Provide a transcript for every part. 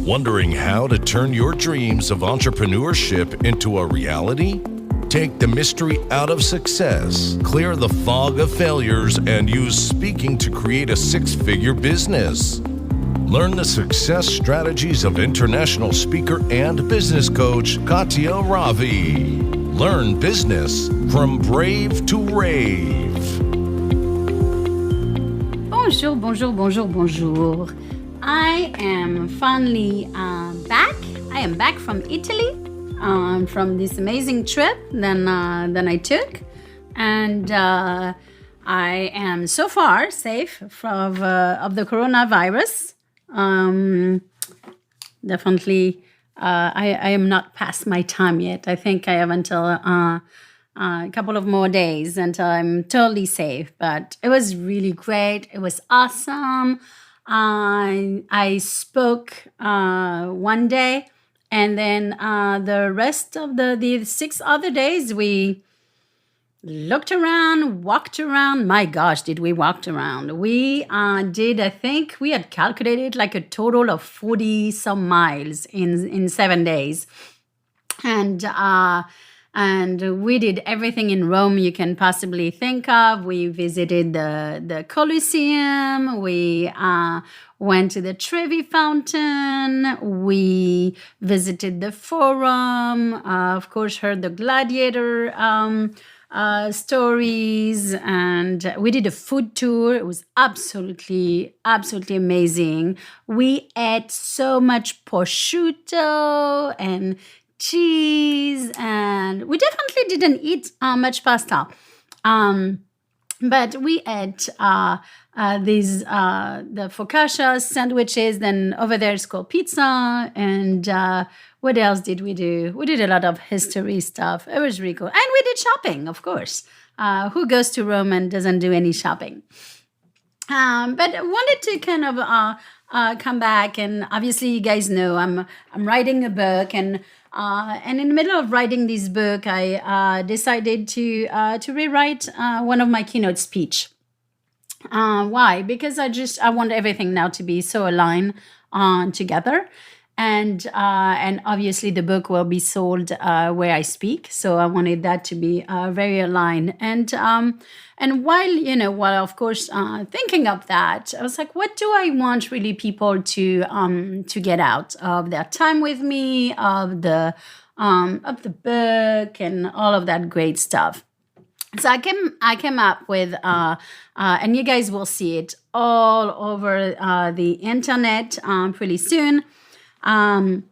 Wondering how to turn your dreams of entrepreneurship into a reality? Take the mystery out of success, clear the fog of failures, and use speaking to create a six-figure business. Learn the success strategies of international speaker and business coach Katya Ravi. Learn business from brave to rave. Bonjour, bonjour, bonjour, bonjour. I am finally back. I am back from Italy, from this amazing trip that I took, and I am so far safe from of the coronavirus. Definitely, I am not past my time yet. I think I have until a couple of more days until I'm totally safe. But it was really great. It was awesome. I spoke one day, and then the rest of the 6 other days we looked around, walked around. My gosh, did we walk around? We did, I think we had calculated like a total of 40 some miles in 7 days. And we did everything in Rome you can possibly think of. We visited the Colosseum. We went to the Trevi Fountain. We visited the Forum. Of course, heard the gladiator stories. And we did a food tour. It was absolutely amazing. We ate so much prosciutto and cheese, and we definitely didn't eat much pasta, but we ate these the focaccia sandwiches. Then over there it's called pizza. And what else did we do? We did a lot of history stuff. It was really cool. And we did shopping, of course. Who goes to Rome and doesn't do any shopping? But I wanted to kind of come back, and obviously you guys know I'm writing a book, and in the middle of writing this book, I decided to rewrite one of my keynote speech. Why? Because I want everything now to be so aligned together. And obviously the book will be sold where I speak, so I wanted that to be very aligned. And while of course thinking of that, I was like, what do I want really people to get out of their time with me, of the book, and all of that great stuff. So I came up with, and you guys will see it all over the internet pretty soon. The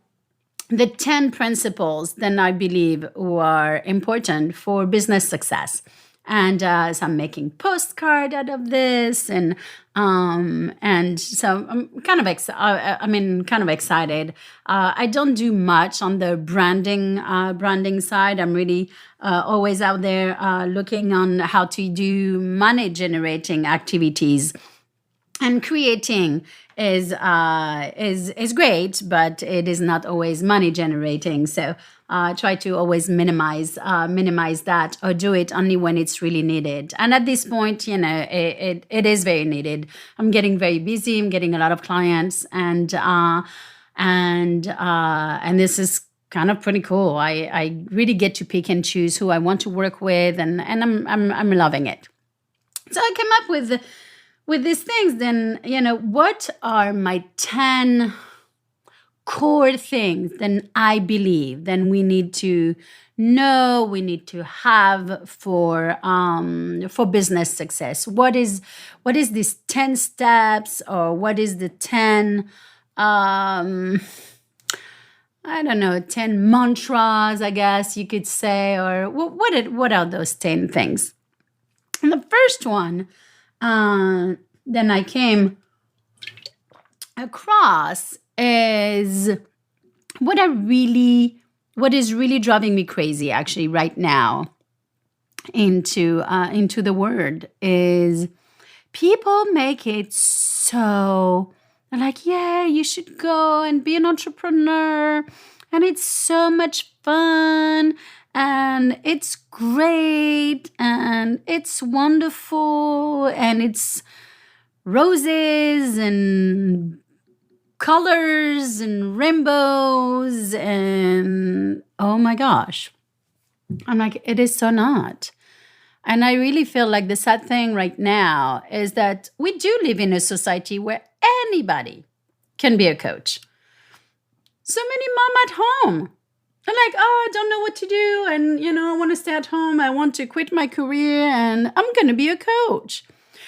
10 principles that I believe are important for business success. And so I'm making postcard out of this, and so I'm kind of excited. I don't do much on the branding side. I'm really always out there looking on how to do money generating activities. And creating is great, but it is not always money generating. So try to always minimize that, or do it only when it's really needed. And at this point, it is very needed. I'm getting very busy. I'm getting a lot of clients, and this is kind of pretty cool. I really get to pick and choose who I want to work with, and I'm loving it. So I came up with these things. Then, what are my 10 core things then I believe then we need to know, we need to have for business success? What is these 10 steps, or what is the 10 10 mantras, I guess you could say, or what are those 10 things? And the first one then I came across is what is really driving me crazy actually right now into the word is people make it so, they're like, yeah, you should go and be an entrepreneur, and it's so much fun, and it's great, and it's wonderful, and it's roses and colors and rainbows, and oh my gosh. I'm like, it is so not. And I really feel like the sad thing right now is that we do live in a society where anybody can be a coach. So many mom at home are like, oh, I don't know what to do. And, I want to stay at home. I want to quit my career and I'm going to be a coach.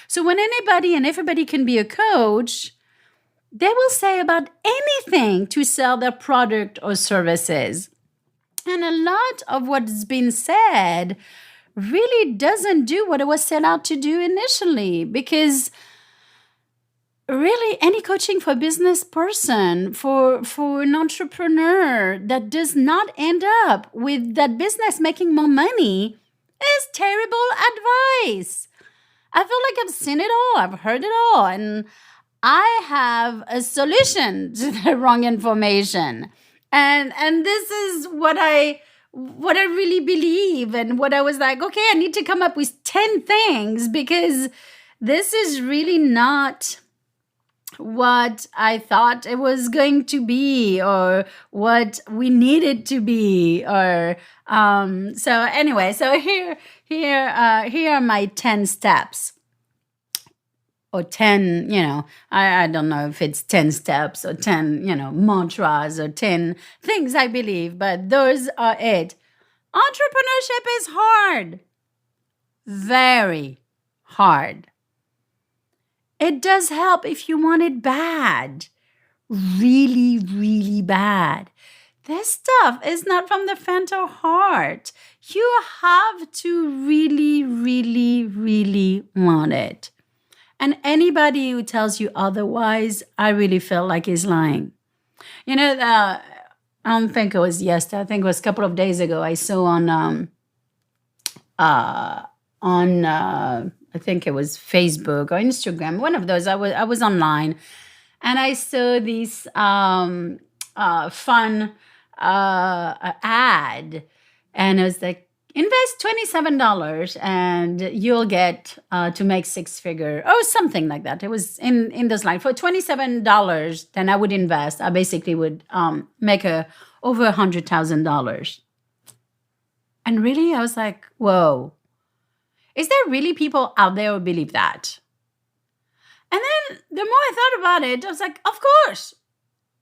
So when anybody and everybody can be a coach, they will say about anything to sell their product or services. And a lot of what's been said really doesn't do what it was set out to do initially, because really any coaching for a business person, for an entrepreneur that does not end up with that business making more money is terrible advice. I feel like I've seen it all. I've heard it all. And I have a solution to the wrong information. And this is what I really believe, and what I was like, okay, I need to come up with 10 things, because this is really not what I thought it was going to be, or what we needed to be, or so anyway, so here are my 10 steps. Or 10, I don't know if it's 10 steps or 10, mantras or 10 things I believe, but those are it. Entrepreneurship is hard. Very hard. It does help if you want it bad. Really, really bad. This stuff is not from the faint of heart. You have to really, really, really want it. And anybody who tells you otherwise, I really feel like he's lying. I don't think it was yesterday. I think it was a couple of days ago. I saw on I think it was Facebook or Instagram, one of those. I was online, and I saw this fun ad, and it was like, invest $27 and you'll get to make six figure, or something like that. It was in this line. For $27, then I would invest. I basically would make over $100,000. And really, I was like, whoa, is there really people out there who believe that? And then the more I thought about it, I was like, of course.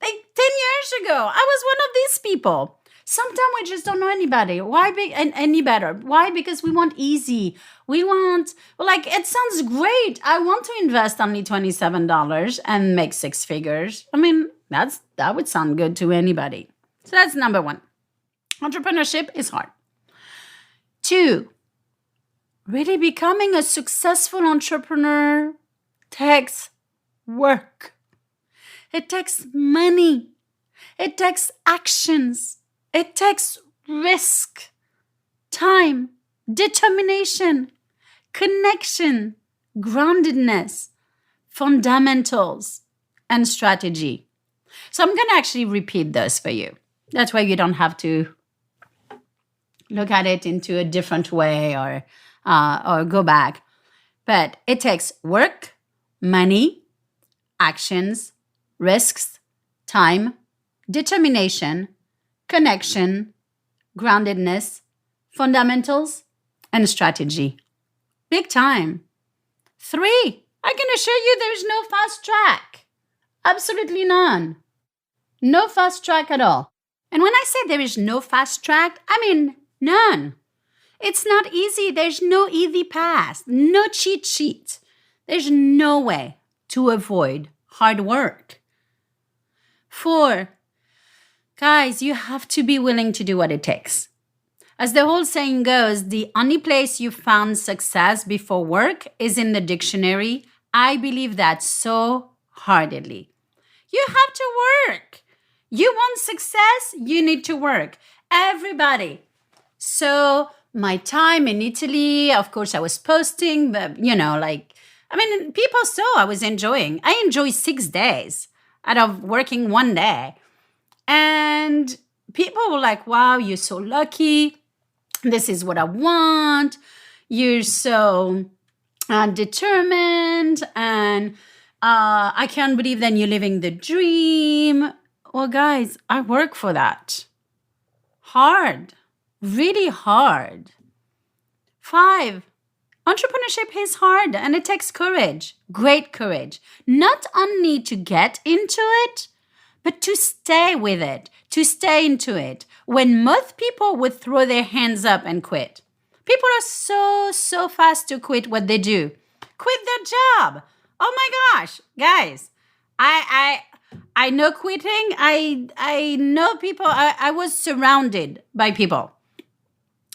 Like 10 years ago, I was one of these people. Sometimes we just don't know anybody. Why any better? Why? Because we want easy. We want, it sounds great. I want to invest only $27 and make six figures. I mean, that would sound good to anybody. So that's number one. Entrepreneurship is hard. 2, really becoming a successful entrepreneur takes work. It takes money. It takes actions. It takes risk, time, determination, connection, groundedness, fundamentals, and strategy. So I'm going to actually repeat this for you. That's why you don't have to look at it into a different way or go back. But it takes work, money, actions, risks, time, determination, connection, groundedness, fundamentals, and strategy. Big time. 3, I can assure you there's no fast track. Absolutely none. No fast track at all. And when I say there is no fast track, I mean none. It's not easy. There's no easy path, no cheat sheet. There's no way to avoid hard work. 4, guys, you have to be willing to do what it takes. As the whole saying goes, the only place you found success before work is in the dictionary. I believe that so heartedly. You have to work. You want success, you need to work. Everybody. So my time in Italy, of course, I was posting, but people saw I was enjoying. I enjoy 6 days out of working 1 day. And people were like, wow, you're so lucky. This is what I want. You're so determined. And I can't believe then you're living the dream. Well, guys, I work for that. Hard, really hard. 5, entrepreneurship is hard and it takes courage, great courage. Not only to get into it, but to stay with it, to stay into it. When most people would throw their hands up and quit. People are so fast to quit what they do. Quit their job. Oh my gosh, guys, I know quitting. I know people. I was surrounded by people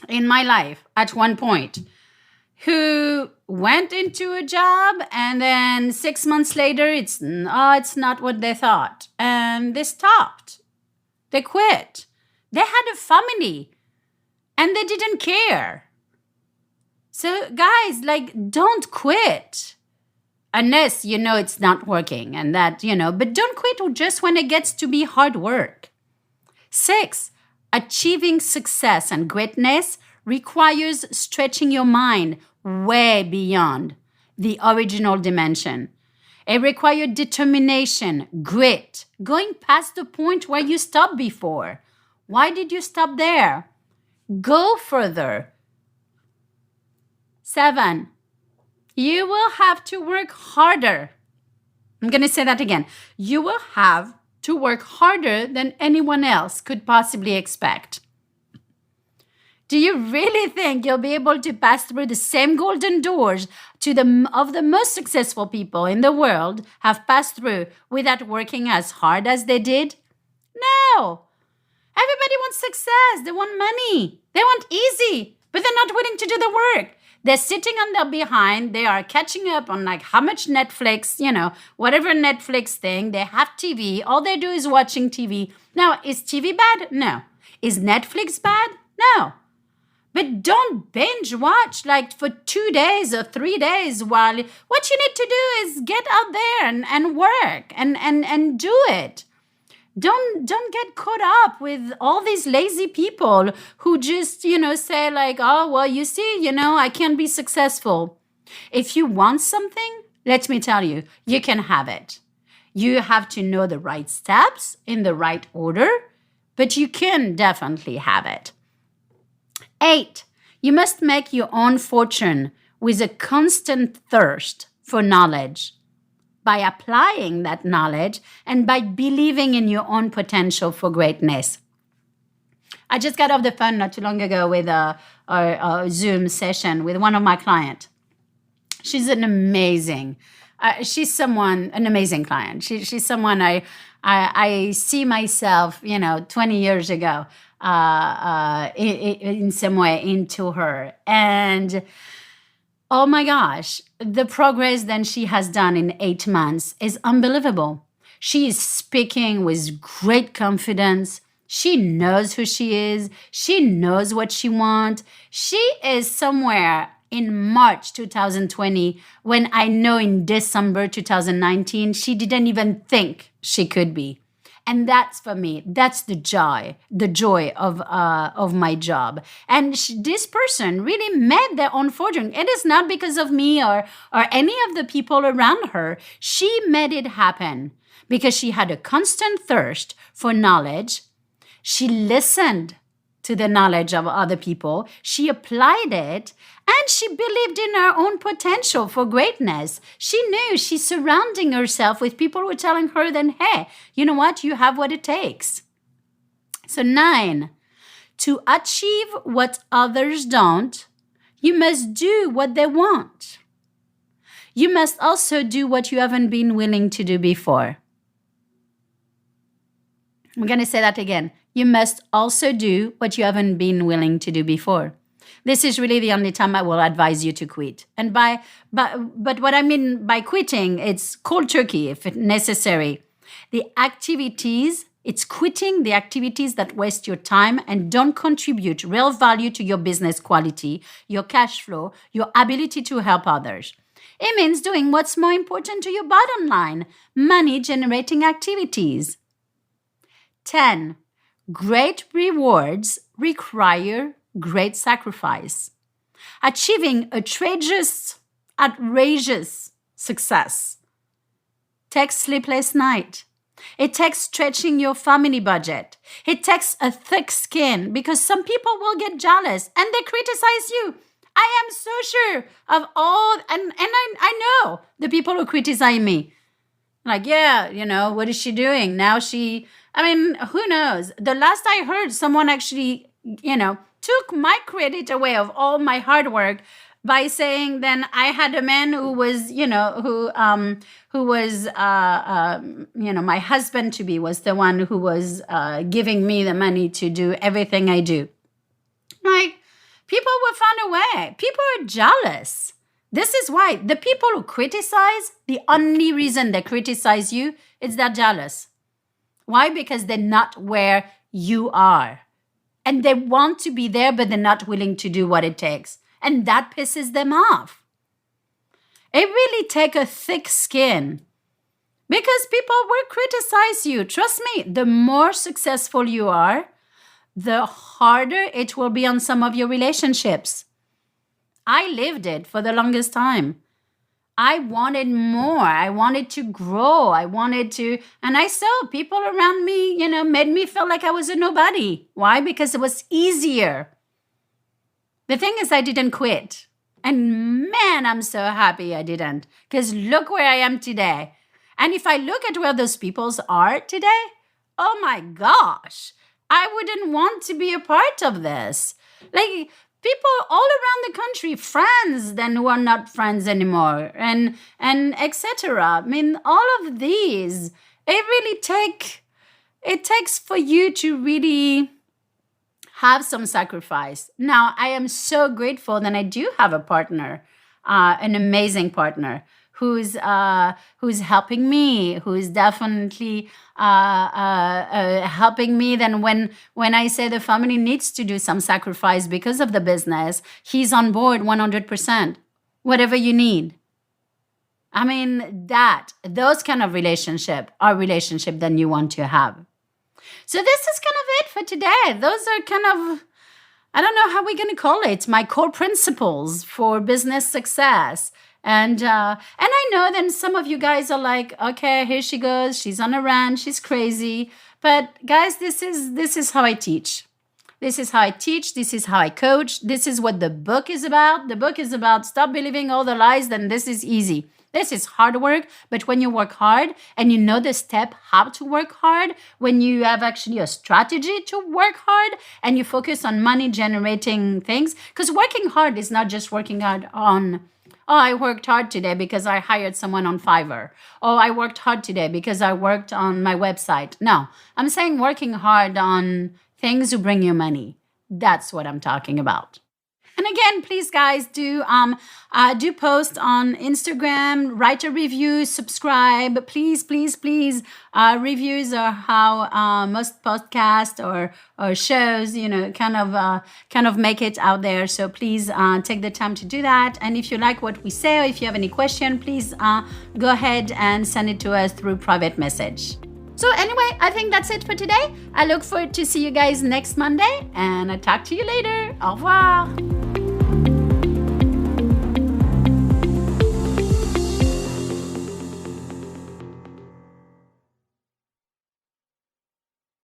in my life at one point who went into a job and then 6 months later it's not what they thought and they stopped. They quit. They had a family and they didn't care. So guys, don't quit unless you know it's not working and that, but don't quit just when it gets to be hard work. 6, achieving success and greatness requires stretching your mind way beyond the original dimension. It requires determination, grit, going past the point where you stopped before. Why did you stop there? Go further. 7, you will have to work harder. I'm going to say that again. You will have to work harder than anyone else could possibly expect. Do you really think you'll be able to pass through the same golden doors of the most successful people in the world have passed through without working as hard as they did? No. Everybody wants success. They want money. They want easy, but they're not willing to do the work. They're sitting on their behind. They are catching up on how much Netflix, whatever Netflix thing. They have TV. All they do is watching TV. Now, is TV bad? No. Is Netflix bad? No. But don't binge watch for 2 days or 3 days while what you need to do is get out there and work and do it. Don't get caught up with all these lazy people who just, say oh, well, you see, I can't be successful. If you want something, let me tell you, you can have it. You have to know the right steps in the right order, but you can definitely have it. 8, you must make your own fortune with a constant thirst for knowledge. By applying that knowledge and by believing in your own potential for greatness. I just got off the phone not too long ago with a Zoom session with one of my clients. She's an amazing client. She's someone I see myself, 20 years ago in some way into her. And oh my gosh, the progress that she has done in 8 months is unbelievable. She is speaking with great confidence. She knows who she is. She knows what she wants. She is somewhere in March 2020 when I know in December 2019, she didn't even think she could be. And that's for me, that's the joy of my job. And this person really made their own fortune. It is not because of me or any of the people around her. She made it happen because she had a constant thirst for knowledge. She listened to the knowledge of other people. She applied it and she believed in her own potential for greatness. She knew she's surrounding herself with people who were telling her then, hey, you know what? You have what it takes. So 9, to achieve what others don't, you must do what they want. You must also do what you haven't been willing to do before. I'm going to say that again. You must also do what you haven't been willing to do before. This is really the only time I will advise you to quit. And but what I mean by quitting, it's cold turkey if necessary. It's quitting the activities that waste your time and don't contribute real value to your business quality, your cash flow, your ability to help others. It means doing what's more important to your bottom line, money-generating activities. 10, great rewards require great sacrifice. Achieving outrageous success takes sleepless night. It takes stretching your family budget. It takes a thick skin because some people will get jealous and they criticize you. I am so sure of all, and I know the people who criticize me. Like, yeah, what is she doing? Now who knows? The last I heard, someone actually, took my credit away of all my hard work by saying then I had a man who was, who was, my husband to be was the one who was giving me the money to do everything I do. Like, people will find a way. People are jealous. This is why the people who criticize, the only reason they criticize you is they're jealous. Why? Because they're not where you are. And they want to be there, but they're not willing to do what it takes. And that pisses them off. It really takes a thick skin because people will criticize you. Trust me, the more successful you are, the harder it will be on some of your relationships. I lived it for the longest time. I wanted more. I wanted to grow. And I saw people around me, made me feel like I was a nobody. Why? Because it was easier. The thing is, I didn't quit. And man, I'm so happy I didn't. Because look where I am today. And if I look at where those people are today, oh my gosh, I wouldn't want to be a part of this. Like, people all around the country, friends then who are not friends anymore, and etc. All of these, it takes for you to really have some sacrifice. Now, I am so grateful that I do have a partner, an amazing partner, who's helping me, who's definitely helping me. Then when I say the family needs to do some sacrifice because of the business, he's on board 100%. Whatever you need. Those kind of relationship are relationship that you want to have. So this is kind of it for today. Those are kind of, I don't know how we're going to call it, my core principles for business success. And I know then some of you guys are like, okay, here she goes. She's on a rant. She's crazy. But guys, this is how I teach. This is how I teach. This is how I coach. This is what the book is about. The book is about stop believing all the lies. Then this is easy. This is hard work. But when you work hard and you know the step how to work hard, when you have actually a strategy to work hard and you focus on money generating things, because working hard is not just working hard on, oh, I worked hard today because I hired someone on Fiverr. Oh, I worked hard today because I worked on my website. No, I'm saying working hard on things to bring you money. That's what I'm talking about. And again, please, guys, do post on Instagram, write a review, subscribe. Please, please, please. Reviews are how most podcasts or shows, kind of make it out there. So please take the time to do that. And if you like what we say, or if you have any question, please go ahead and send it to us through private message. So anyway, I think that's it for today. I look forward to see you guys next Monday, and I'll talk to you later. Au revoir.